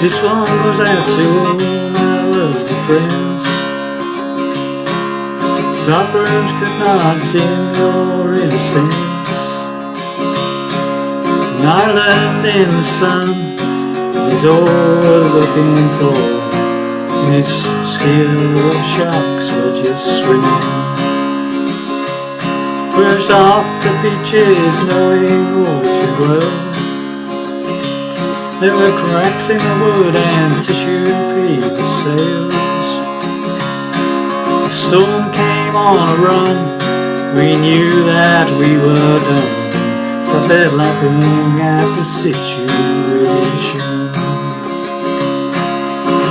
This one goes out to all my lovely friends. Dark rooms could not dim your innocence. An island in the sun is all we're looking for. This skill of sharks were just swimming. Pushed off the beaches knowing all too well. There were cracks in the wood and tissue paper sails. The storm came on a run, we knew that we were done. Sat there laughing at the situation.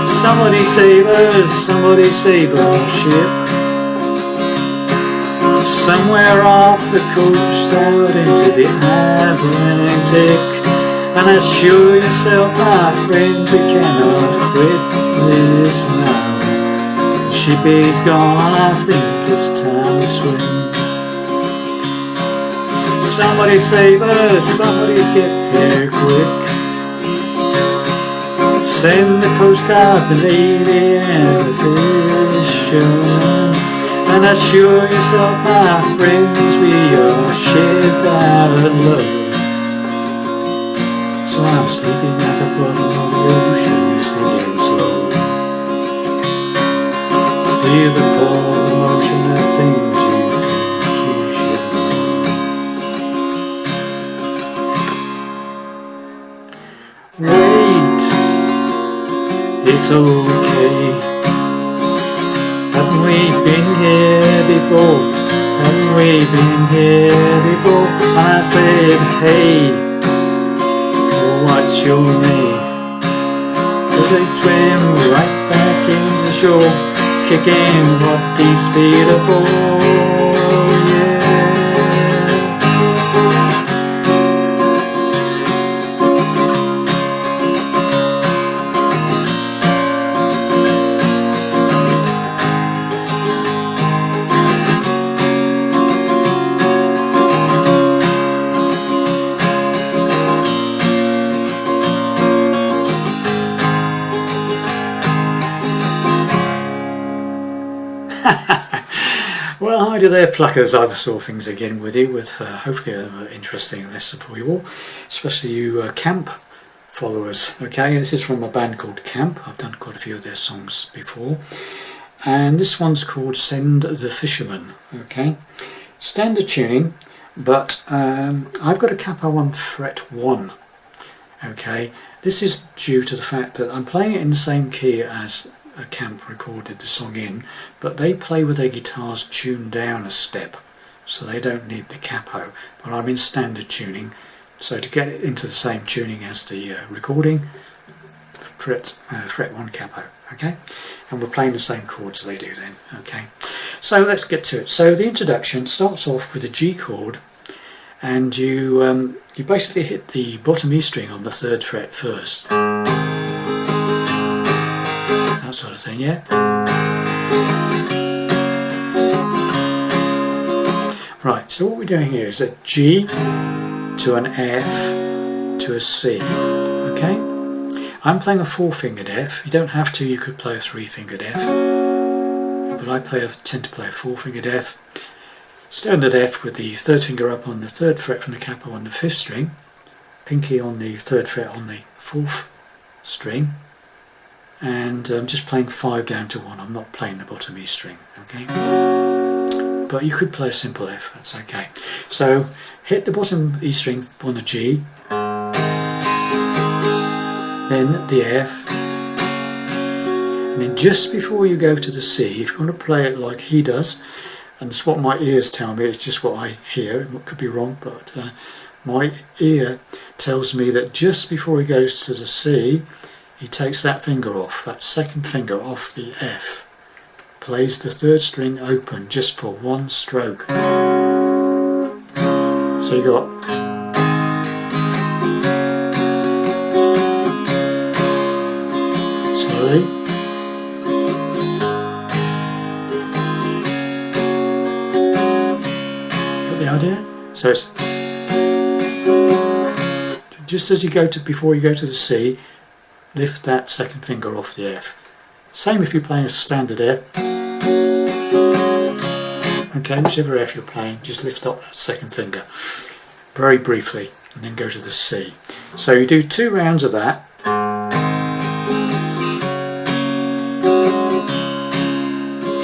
Somebody save us, somebody save our ship. Somewhere off the coast out into the Atlantic. And assure yourself, my friend, we cannot quit this now. The ship is gone, I think it's time to swim. Somebody save us, somebody get there quick. Send the Coast Guard, the Navy and the Fisherman. And assure yourself, my friends, we are shipped out of love. So I'm sleeping at the bottom of the ocean, singing slow. Feel the cold motion of things you think you should know. Wait, it's okay. Haven't we been here before? Haven't we been here before? And I said, hey, what's your name? Cause they swim right back into shore, kicking what these feet are for, yeah. Well, hi there pluckers, I saw things again with you with hopefully an interesting lesson for you all, especially you Caamp followers. Okay, this is from a band called Caamp. I've done quite a few of their songs before, and this one's called Send the Fisherman. Okay, standard tuning, but I've got a capo on fret 1. Okay, this is due to the fact that I'm playing it in the same key as Caamp recorded the song in, but they play with their guitars tuned down a step, so they don't need the capo, but I'm in standard tuning, so to get it into the same tuning as the recording, fret 1 capo. Okay, and we're playing the same chords they do then. Okay, so let's get to it. So the introduction starts off with a G chord, and you basically hit the bottom E string on the 3rd fret first. That sort of thing, yeah? Right, so what we're doing here is a G to an F to a C, okay? I'm playing a 4-fingered F. You don't have to, you could play a 3-fingered F, but I tend to play a 4-fingered F. Standard F with the 3rd finger up on the 3rd fret from the capo on the 5th string, pinky on the 3rd fret on the 4th string, and I'm just playing 5 down to 1. I'm not playing the bottom E string, okay? But you could play a simple F, that's okay. So hit the bottom E string on the G, then the F, and then just before you go to the C, if you want to play it like he does, and it's what my ears tell me, it's just what I hear, it could be wrong, but my ear tells me that just before he goes to the C, he takes that finger off, that 2nd finger off the F, plays the 3rd string open just for 1 stroke. So you got slowly, got the idea? So it's just as you go to, before you go to the C, lift that second finger off the F. Same if you're playing a standard F. Okay, whichever F you're playing, just lift up that second finger very briefly and then go to the C. So you do 2 rounds of that.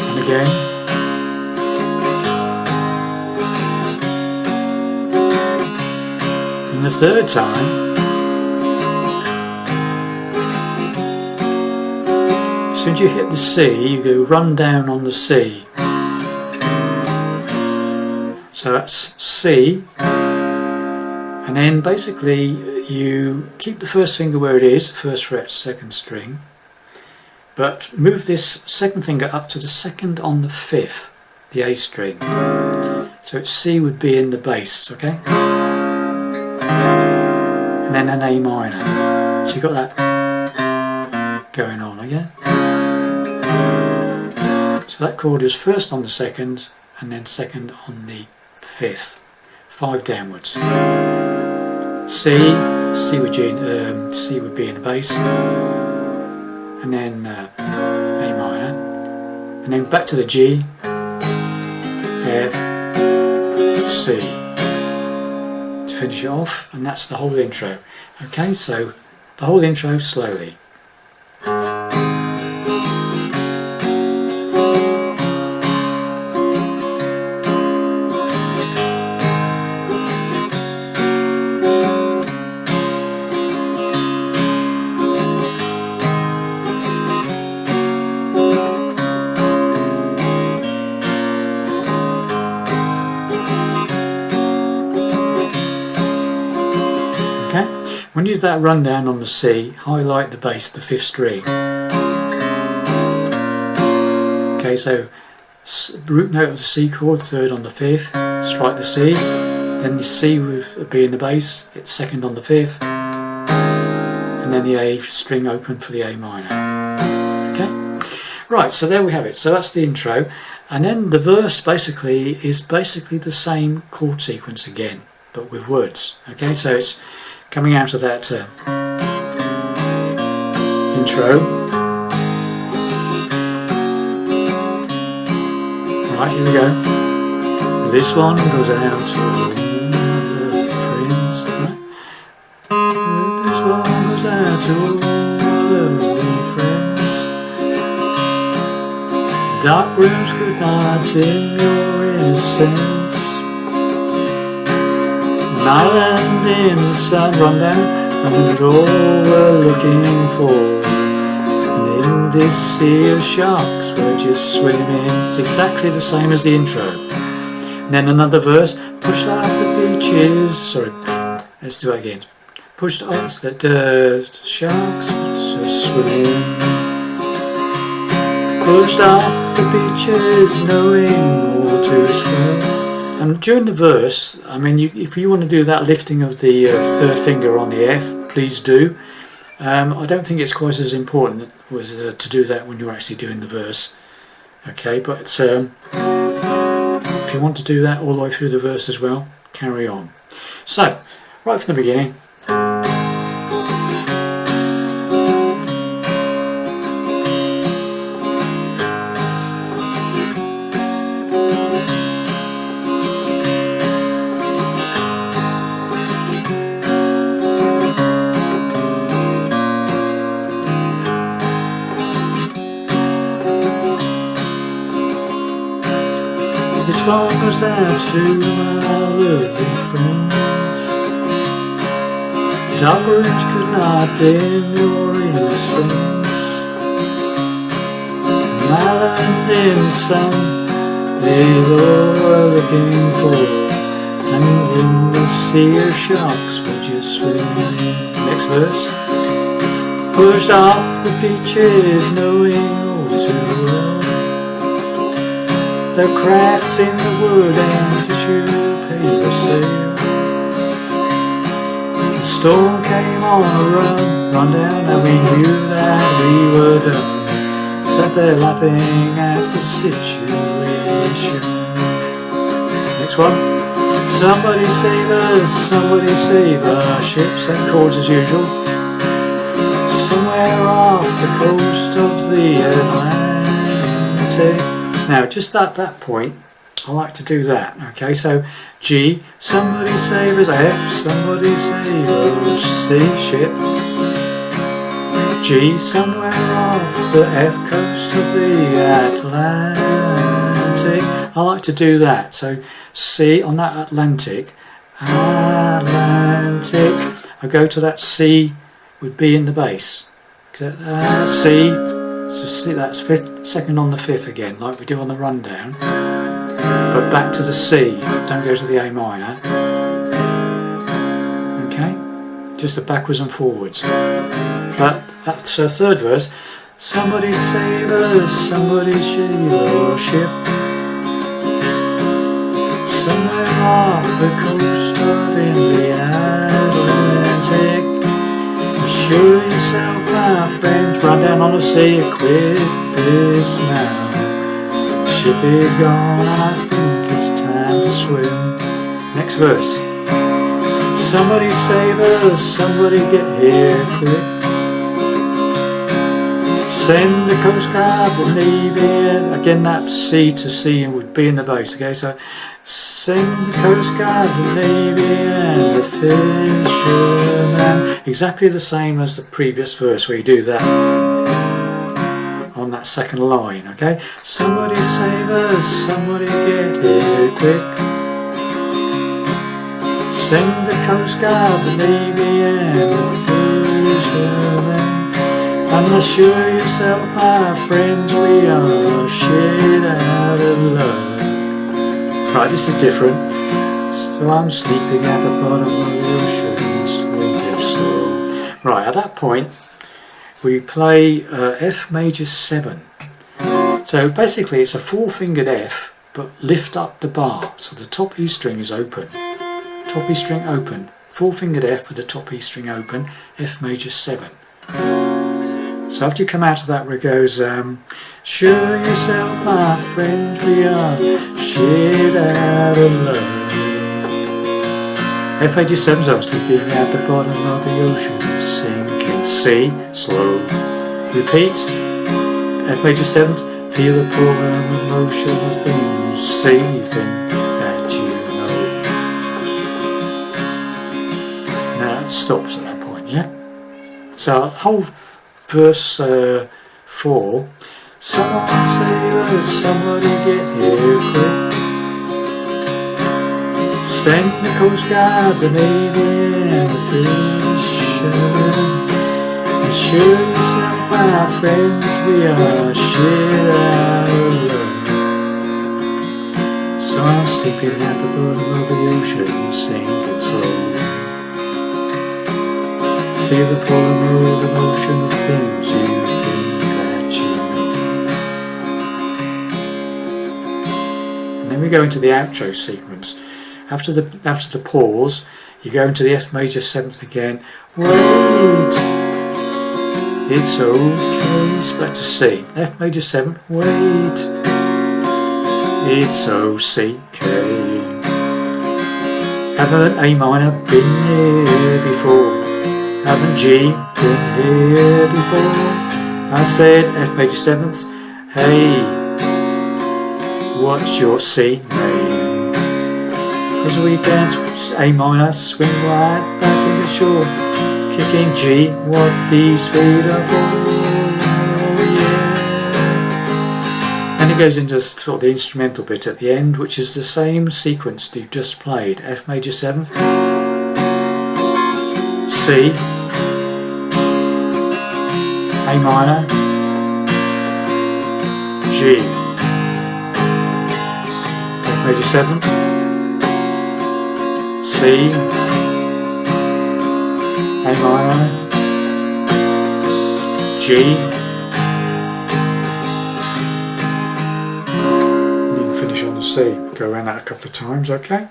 And again. And the third time, as soon as you hit the C, you go run down on the C. So that's C, and then basically you keep the first finger where it is, first fret, second string, but move this second finger up to the second on the 5th, the A string. So it's C would be in the bass, okay? And then an A minor. So you've got that going on again. So that chord is first on the second and then second on the 5th. 5 downwards. C would be in the bass, and then A minor, and then back to the G, F, C to finish it off, and that's the whole intro. Okay, so the whole intro slowly. When you do that rundown on the C, highlight the bass, the 5th string. Okay, so root note of the C chord, 3rd on the 5th, strike the C, then the C would be in the bass, it's 2nd on the 5th, and then the A string open for the A minor. Okay, right, so there we have it. So that's the intro, and then the verse basically is the same chord sequence again, but with words. Okay, so it's coming out of that intro. Right, here we go. This one goes out to all my friends. Right? This one goes out to all my lovely friends. Dark rooms could not dim your innocence. An island in the sun, run down, and all we're looking for. And in this sea of sharks, we're just swimming. It's exactly the same as the intro. And then another verse, pushed off the beaches. Sorry, let's do it again. Pushed off the sharks, we're swimming. Pushed off the beaches, knowing all too well. And during the verse, I mean, if you want to do that lifting of the 3rd finger on the F, please do. I don't think it's quite as important to do that when you're actually doing the verse. Okay, but if you want to do that all the way through the verse as well, carry on. So, right from the beginning. This one goes out to my lovely friends. Dark rooms could not dim your innocence. An island in the sun is all we're looking for. And in the sea of sharks we're just swimming. Next verse. Pushed off the beaches knowing all too well. There are cracks in the wood and tissue paper sail. The storm came on a run down, and we knew that we were done. Sat there laughing at the situation. Next one. Somebody save our ship, same chords as usual. Somewhere somewhere off the coast of the Atlantic. Now just at that point I like to do that, okay, so G, somebody save us, F, somebody save us, C, ship, G, somewhere off the F coast of the Atlantic. I like to do that, so C on that Atlantic, Atlantic, I go to that C with B in the bass, C, so C, that's fifth, second on the fifth again, like we do on the rundown. But back to the C, don't go to the A minor. Okay, just the backwards and forwards. That's the third verse. Somebody save us, somebody shave our ship. Somewhere off the coast of in the Atlantic. Assure yourself, my friends, run down on the sea, quit this now. Ship is gone and I think it's time to swim. Next verse. Somebody save us, somebody get here quick. Send the Coast Guard, the Navy, and again that C to C and would be in the bass, okay, so send the Coast Guard, the Navy and the Fisherman. Exactly the same as the previous verse where you do that on that second line, okay? Somebody save us, somebody get here quick. Send the Coast Guard, the Navy and the Fisherman. And assure yourself, my friends, we are shit out of love. Right, this is different. So I'm sleeping at the bottom of the ocean, sleeping slow. Right, at that point, we play F major 7. So basically it's a 4-fingered F, but lift up the bar, so the top E string is open. Top E string open, 4-fingered F with the top E string open, F major 7. So after you come out of that where it goes, sure yourself, my friends, we are shit out of love. F major 7's I'm sleeping at the bottom of the ocean, sinking. C, slow. Repeat. F major 7th, feel the pull and the motion of things. C, you think that you know. Now it stops at that point, yeah? So whole verse 4. Someone save us, somebody get here quick. Send the Coast Guard, the Navy and the Fisherman. Assure yourself, my friends, we are shit out of love. So I'm sleeping at the bottom of the ocean, sinking slow. Feel the full and move emotion of things you think that you know. And then we go into the outro sequence. After the pause, you go into the F major 7th again. Wait, it's okay. Back to C. F major 7th. Wait, it's okay. Haven't A minor been here before? Haven't G been here before? I said F major 7th. Hey, what's your C name? Cause we can A minor, swing right back into shore. Kicking G, what these feet are for, yeah. And it goes into sort of the instrumental bit at the end, which is the same sequence you've just played. F major 7th, C, A minor, G, F major 7th, C, A minor, G, and you can finish on the C. Go around that a couple of times, okay?